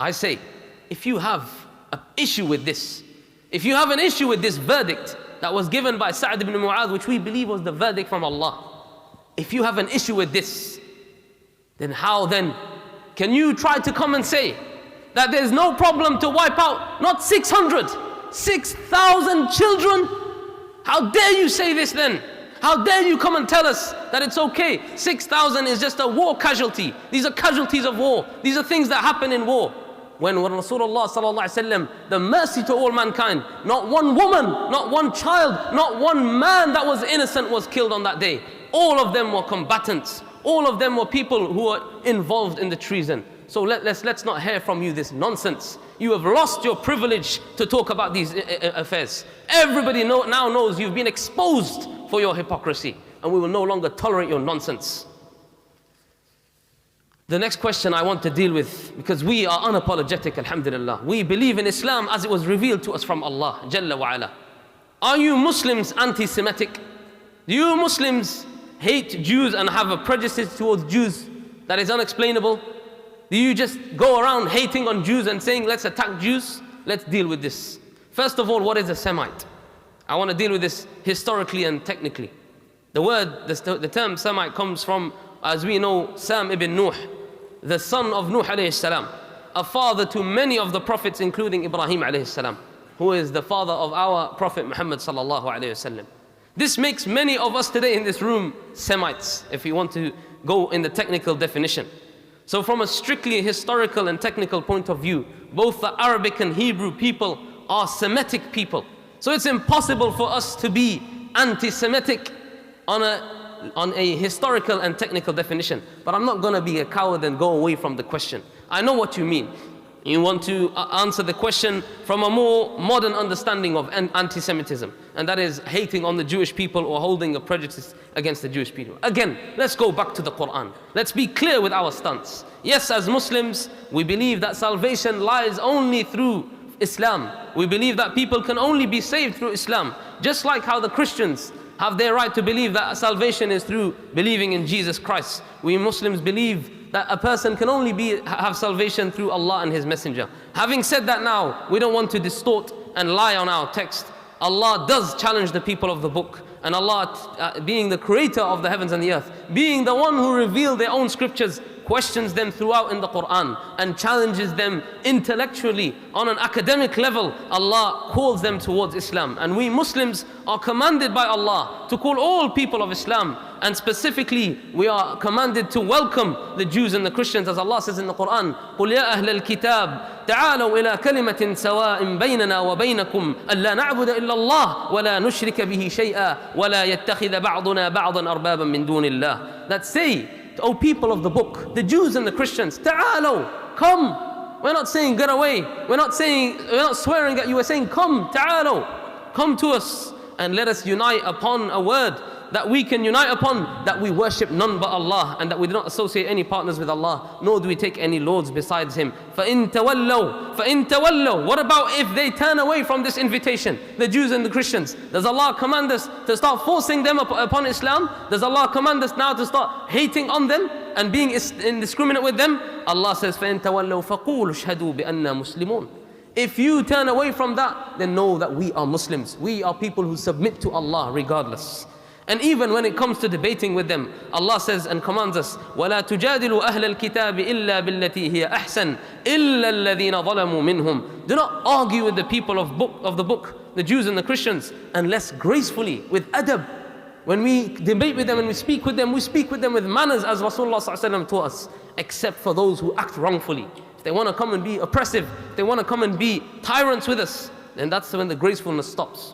I say, if you have an issue with this, if you have an issue with this verdict that was given by Sa'd ibn Mu'adh, which we believe was the verdict from Allah, if you have an issue with this, then how then can you try to come and say that there's no problem to wipe out not 600, 6,000 children? How dare you say this then? How dare you come and tell us that it's okay? 6,000 is just a war casualty. These are casualties of war. These are things that happen in war. When Rasulullah sallallahu alaihi wasallam, the mercy to all mankind, not one woman, not one child, not one man that was innocent was killed on that day. All of them were combatants. All of them were people who were involved in the treason. So let's not hear from you this nonsense. You have lost your privilege to talk about these affairs. Everybody now knows you've been exposed for your hypocrisy, and we will no longer tolerate your nonsense. The next question I want to deal with, because we are unapologetic, alhamdulillah. We believe in Islam as it was revealed to us from Allah, Jalla wa Ala. Are you Muslims anti-Semitic? Do you Muslims hate Jews and have a prejudice towards Jews that is unexplainable? Do you just go around hating on Jews and saying, let's attack Jews? Let's deal with this. First of all, what is a Semite? I want to deal with this historically and technically. The term Semite comes from, as we know, Sam ibn Nuh, the son of Nuh alayhi salam, a father to many of the prophets, including Ibrahim alayhi salam, who is the father of our Prophet Muhammad sallallahu alayhi wasallam. This makes many of us today in this room Semites, if you want to go in the technical definition. So from a strictly historical and technical point of view, both the Arabic and Hebrew people are Semitic people. So it's impossible for us to be anti-Semitic on a historical and technical definition. But I'm not going to be a coward and go away from the question. I know what you mean. You want to answer the question from a more modern understanding of anti-Semitism, and that is hating on the Jewish people or holding a prejudice against the Jewish people. Again, let's go back to the Quran. Let's be clear with our stance. Yes, as Muslims, we believe that salvation lies only through Islam. We believe that people can only be saved through Islam. Just like how the Christians have their right to believe that salvation is through believing in Jesus Christ. We Muslims believe that a person can only have salvation through Allah and His Messenger. Having said that now, we don't want to distort and lie on our text. Allah does challenge the people of the book. And Allah, being the creator of the heavens and the earth, being the one who revealed their own scriptures, questions them throughout in the Quran and challenges them intellectually on an academic level. Allah calls them towards Islam, and we Muslims are commanded by Allah to call all people of Islam, and specifically we are commanded to welcome the Jews and the Christians, as Allah says in the Quran, قُلْ يَا أَهْلَ الْكِتَابِ تعالوا إلى كلمة سواء بيننا وبينكم ألا نعبد إلا الله ولا نشرك به شيئا ولا يتخذ بعضنا بعضا أربابا من دون الله. That say, O people of the book, the Jews and the Christians, ta'alaw, come. We're not saying get away. We're not swearing at you. We're saying come, ta'alaw, come to us and let us unite upon a word that we can unite upon, that we worship none but Allah, and that we do not associate any partners with Allah, nor do we take any lords besides Him. فَإِن تَوَلَّوْا What about if they turn away from this invitation, the Jews and the Christians? Does Allah command us to start forcing them upon Islam? Does Allah command us now to start hating on them and being indiscriminate with them? Allah says, فَإِن تَوَلَّوْا فَقُولُوا اشْهَدُوا بِأَنَّا مُسْلِمُونَ. If you turn away from that, then know that we are Muslims. We are people who submit to Allah regardless. And even when it comes to debating with them, Allah says and commands us, وَلَا تُجَادِلُوا أَهْلَ الْكِتَابِ إِلَّا بِالَّتِي هِيَ أَحْسَنُ إِلَّا الَّذِينَ ظَلَمُوا مِنْهُمْ. Do not argue with the people of the book, the Jews and the Christians, unless gracefully, with adab. When we debate with them and we speak with them with manners as Rasulullah ﷺ taught us, except for those who act wrongfully. If they want to come and be oppressive, if they want to come and be tyrants with us, then that's when the gracefulness stops.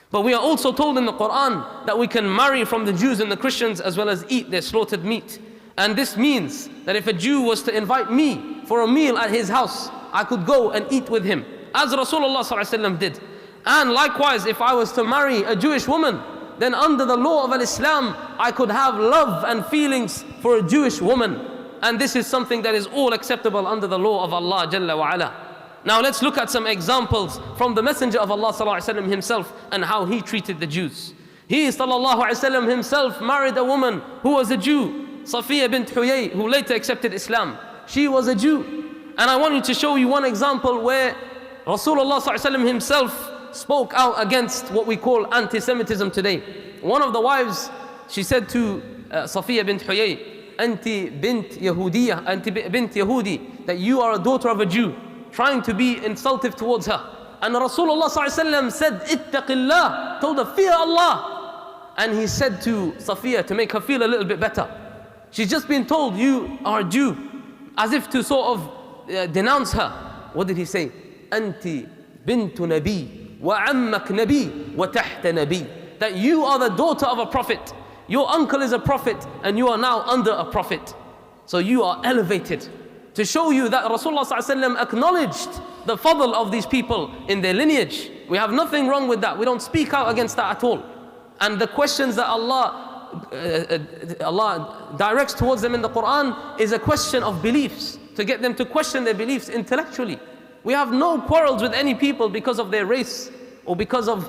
But we are also told in the Quran that we can marry from the Jews and the Christians as well as eat their slaughtered meat. And this means that if a Jew was to invite me for a meal at his house, I could go and eat with him, as Rasulullah ﷺ did. And likewise, if I was to marry a Jewish woman, then under the law of Islam, I could have love and feelings for a Jewish woman. And this is something that is all acceptable under the law of Allah Jalla wa Ala. Now let's look at some examples from the Messenger of Allah ﷺ himself and how he treated the Jews. He ﷺ himself married a woman who was a Jew, Safiya bint Huyay, who later accepted Islam. She was a Jew, And I want you to show you one example where Rasulullah ﷺ himself spoke out against what we call anti-Semitism today. One of the wives, she said to Safiya bint Huyay, Anti bint Yahudiya, Anti bint Yahudi, that you are a daughter of a Jew, trying to be insultive towards her. And Rasulullah ﷺ said, Ittaqillah, told her, fear Allah. And he said to Safiya, to make her feel a little bit better, she's just been told, you are a Jew, as if to sort of denounce her. What did he say? Anti bintu Nabi, wa ammak Nabi, wa tahta Nabi. That you are the daughter of a prophet. Your uncle is a prophet, and you are now under a prophet. So you are elevated. To show you that Rasulullah ﷺ acknowledged the fadl of these people in their lineage. We have nothing wrong with that. We don't speak out against that at all. And the questions that Allah directs towards them in the Quran is a question of beliefs, to get them to question their beliefs intellectually. We have no quarrels with any people because of their race or because of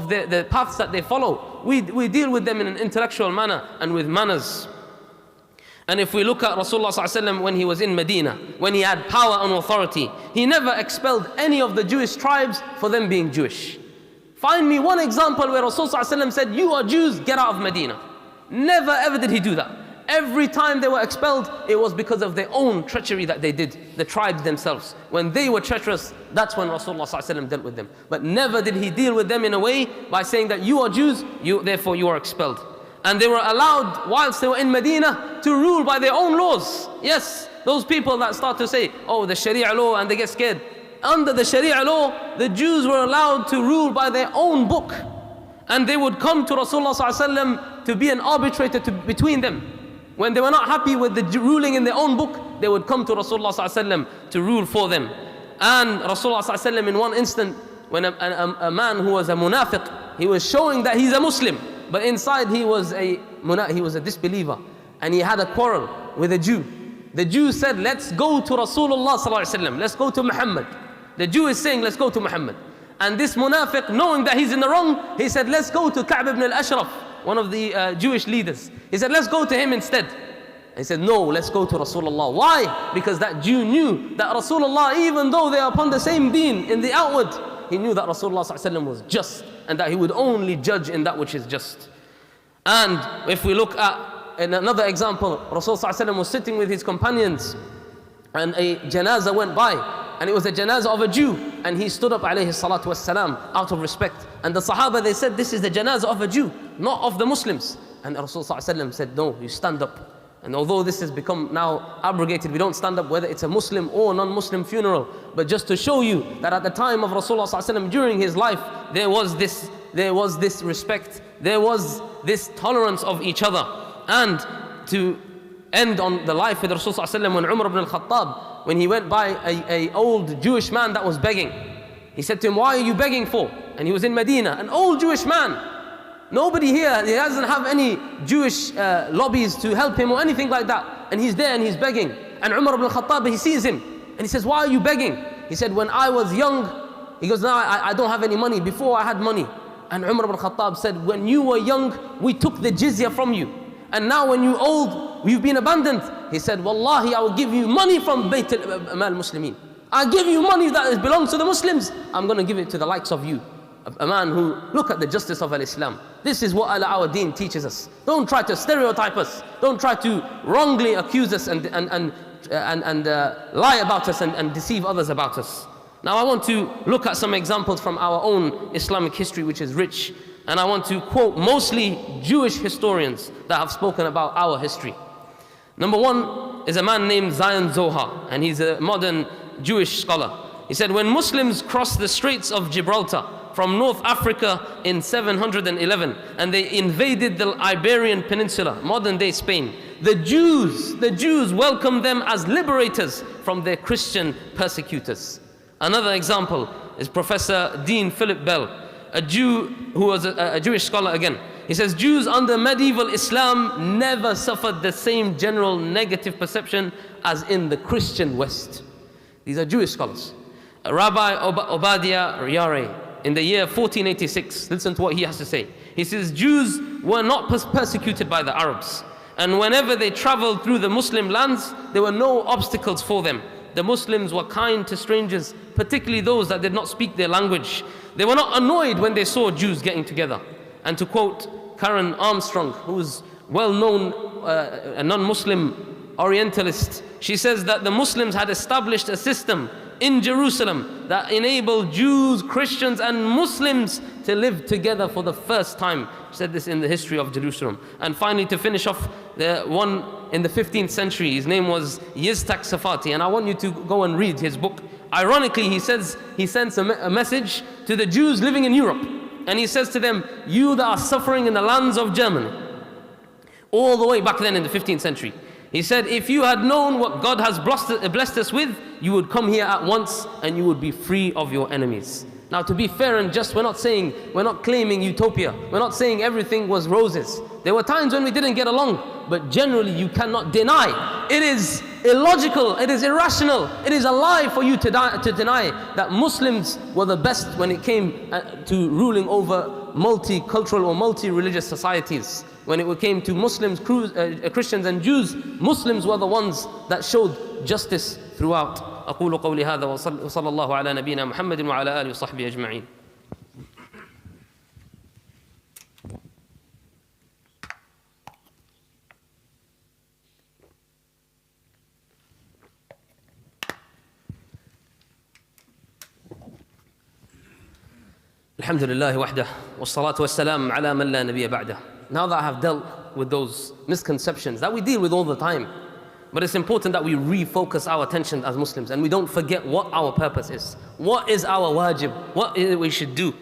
the paths that they follow. We deal with them in an intellectual manner and with manners. And if we look at Rasulullah ﷺ when he was in Medina, when he had power and authority, he never expelled any of the Jewish tribes for them being Jewish. Find me one example where Rasulullah ﷺ said, you are Jews, get out of Medina. Never ever did he do that. Every time they were expelled, it was because of their own treachery that they did, the tribes themselves. When they were treacherous, that's when Rasulullah ﷺ dealt with them. But never did he deal with them in a way by saying that you are Jews, therefore you are expelled. And they were allowed, whilst they were in Medina, to rule by their own laws. Yes, those people that start to say, oh, the Sharia law, and they get scared. Under the Sharia law, the Jews were allowed to rule by their own book. And they would come to Rasulullah ﷺ to be an arbitrator between them. When they were not happy with the ruling in their own book, they would come to Rasulullah ﷺ to rule for them. And Rasulullah ﷺ in one instant, when a man who was a munafiq, he was showing that he's a Muslim, but inside he was a disbeliever, and he had a quarrel with a Jew. The Jew said, let's go to Rasulullah ﷺ, let's go to Muhammad. The Jew is saying, let's go to Muhammad. And this munafiq, knowing that he's in the wrong, he said, let's go to Ka'b ibn al-Ashraf, one of the Jewish leaders. He said, let's go to him instead. He said, no, let's go to Rasulullah. Why? Because that Jew knew that Rasulullah, even though they are upon the same deen in the outward, he knew that Rasulullah ﷺ was just, and that he would only judge in that which is just. And if we look at in another example, Rasulullah ﷺ was sitting with his companions, and a janazah went by, and it was a janazah of a Jew, and he stood up alayhi salatu wassalam out of respect. And the Sahaba, they said, this is the janazah of a Jew, not of the Muslims. And Rasulullah ﷺ said, no, you stand up. And although this has become now abrogated, we don't stand up whether it's a Muslim or non-Muslim funeral, but just to show you that at the time of Rasulullah ﷺ, during his life, there was this respect, there was this tolerance of each other. And to end on the life of Rasulullah ﷺ, when Umar ibn al-Khattab, when he went by a old Jewish man that was begging, he said to him, why are you begging for? And he was in Medina, an old Jewish man. Nobody here, he doesn't have any Jewish lobbies to help him or anything like that. And he's there and he's begging. And Umar ibn al-Khattab, he sees him and he says, why are you begging? He said, when I was young, he goes, no, I don't have any money. Before I had money. And Umar ibn al-Khattab said, when you were young, we took the jizya from you. And now when you're old, you've been abandoned. He said, Wallahi, I will give you money from Bayt al-Mal Muslimin. I give you money that belongs to the Muslims. I'm going to give it to the likes of you. A man who, look at the justice of Islam. This is what our deen teaches us. Don't try to stereotype us. Don't try to wrongly accuse us and lie about us and deceive others about us. Now I want to look at some examples from our own Islamic history, which is rich. And I want to quote mostly Jewish historians that have spoken about our history. Number one is a man named Zion Zohar, and he's a modern Jewish scholar. He said, when Muslims crossed the Straits of Gibraltar from North Africa in 711, and they invaded the Iberian Peninsula, modern-day Spain, the Jews welcomed them as liberators from their Christian persecutors. Another example is Professor Dean Philip Bell, a Jew who was a Jewish scholar again. He says, Jews under medieval Islam never suffered the same general negative perception as in the Christian West. These are Jewish scholars. Rabbi Obadiah Yare, in the year 1486, listen to what he has to say. He says, Jews were not persecuted by the Arabs. And whenever they traveled through the Muslim lands, there were no obstacles for them. The Muslims were kind to strangers, particularly those that did not speak their language. They were not annoyed when they saw Jews getting together. And to quote Karen Armstrong, who is well known, a non-Muslim Orientalist, she says that the Muslims had established a system in Jerusalem that enabled Jews, Christians and Muslims to live together for the first time. She said this in the history of Jerusalem. And finally, to finish off, the one in the 15th century, his name was Yitzhak Safati, and I want you to go and read his book. Ironically, he says he sends a message to the Jews living in Europe, and he says to them, you that are suffering in the lands of Germany, all the way back then in the 15th century, he said, if you had known what God has blessed us with, you would come here at once and you would be free of your enemies. Now, to be fair and just, we're not claiming utopia. We're not saying everything was roses. There were times when we didn't get along, but generally you cannot deny. It is illogical, it is irrational, it is a lie for you to deny that Muslims were the best when it came to ruling over multicultural or multi-religious societies. When it came to Muslims, Christians and Jews, Muslims were the ones that showed justice throughout. أقول قولي هذا وصلى الله على نبينا محمد وعلى آله وصحبه أجمعين. الحمد لله وحده والصلاة والسلام على من لا نبي بعده. Now that I have dealt with those misconceptions that we deal with all the time, but it's important that we refocus our attention as Muslims and we don't forget what our purpose is. What is our wajib? What is it we should do?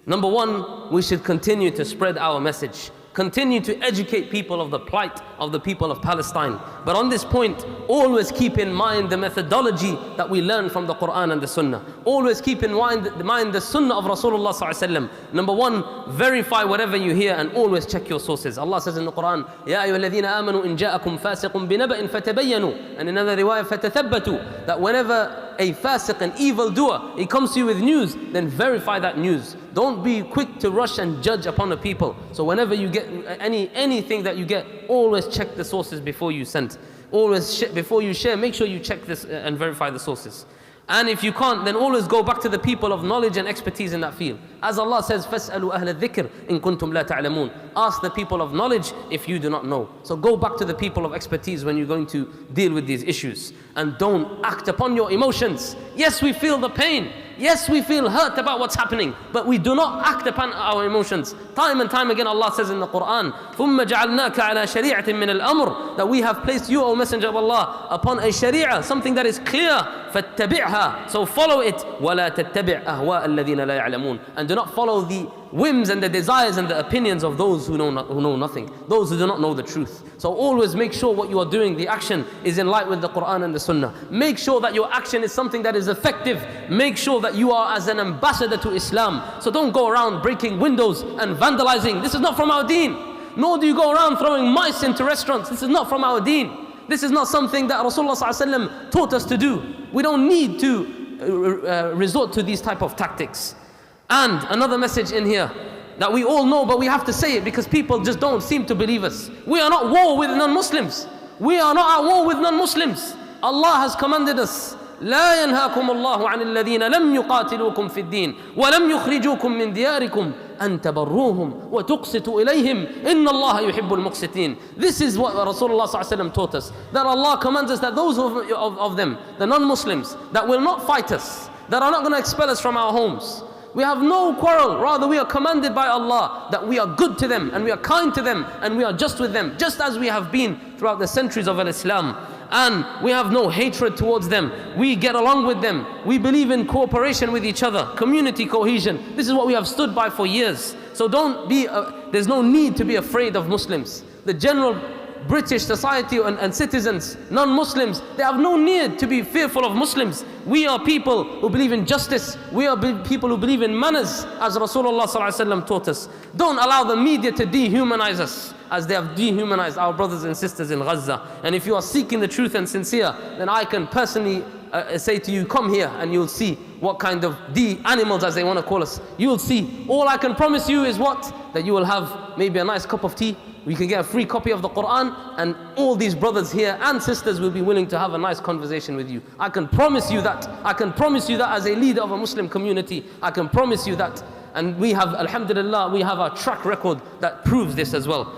Number one, we should continue to spread our message. Continue to educate people of the plight of the people of Palestine. But on this point, always keep in mind the methodology that we learn from the Quran and the Sunnah. Always keep in mind the Sunnah of Rasulullah sallallahu alaihi wasallam. Number one, verify whatever you hear and always check your sources. Allah says in the Quran, يَا أَيُّهَا الَّذِينَ آمَنُوا إِن جَاءَكُمْ فَاسِقٌ بِنَبَإٍ فَتَبَيَّنُوا. And in another riwayah, فَتَثَبَّتُوا. That whenever a fasiq, an evildoer, he comes to you with news, then verify that news. Don't be quick to rush and judge upon the people. So whenever you get anything that you get, always check the sources before you send. Always before you share, make sure you check this and verify the sources. And if you can't, then always go back to the people of knowledge and expertise in that field. As Allah says, فَاسْأَلُوا أَهْلَ الذِّكْرِ إِن كُنْتُمْ لَا تَعْلَمُونَ. Ask the people of knowledge if you do not know. So go back to the people of expertise when you're going to deal with these issues. And don't act upon your emotions. Yes, we feel the pain. Yes, we feel hurt about what's happening, but we do not act upon our emotions. Time and time again, Allah says in the Quran, ثُمَّ جَعَلْنَاكَ عَلَى شَرِيعَةٍ مِّنَ الْأَمْرِ. That we have placed you, O Messenger of Allah, upon a sharia, something that is clear. فَاتَّبِعْهَا. So follow it. وَلَا تَتَّبِعْ أَهْوَاءَ الَّذِينَ لَا يَعْلَمُونَ. And do not follow the whims and the desires and the opinions of those who know nothing, those who do not know the truth. So always make sure what you are doing, the action, is in line with the Quran and the Sunnah. Make sure that your action is something that is effective. Make sure that you are as an ambassador to Islam. So don't go around breaking windows and vandalizing. This is not from our deen. Nor do you go around throwing mice into restaurants. This is not from our deen. This is not something that Rasulullah ﷺ taught us to do. We don't need to resort to these type of tactics. And another message in here that we all know, but we have to say it because people just don't seem to believe us. We are not at war with non-Muslims. We are not at war with non-Muslims. Allah has commanded us, لا ينهاكم الله عن الذين لم يقاتلوكم في الدين ولم يخرجوكم من دياركم أن تبروهم وتقسطوا إليهم إن الله يحب المقسطين. This is what Rasulullah ﷺ taught us. That Allah commands us that those of them, the non-Muslims, that will not fight us, that are not going to expel us from our homes. We have no quarrel. Rather, we are commanded by Allah that we are good to them and we are kind to them and we are just with them, just as we have been throughout the centuries of Islam. And we have no hatred towards them. We get along with them. We believe in cooperation with each other, community cohesion. This is what we have stood by for years. So there's no need to be afraid of Muslims. The general British society and citizens, non-Muslims, they have no need to be fearful of Muslims. We are people who believe in justice. We are people who believe in manners, as Rasulullah ﷺ taught us. Don't allow the media to dehumanize us as they have dehumanized our brothers and sisters in Gaza. And if you are seeking the truth and sincere, then I can personally say to you, come here and you'll see what kind of animals, as they want to call us. You'll see. All I can promise you is what? That you will have maybe a nice cup of tea we can get a free copy of the Quran, and all these brothers here and sisters will be willing to have a nice conversation with you. I can promise you that. I can promise you that as a leader of a Muslim community. I can promise you that. And we have, alhamdulillah, we have a track record that proves this as well.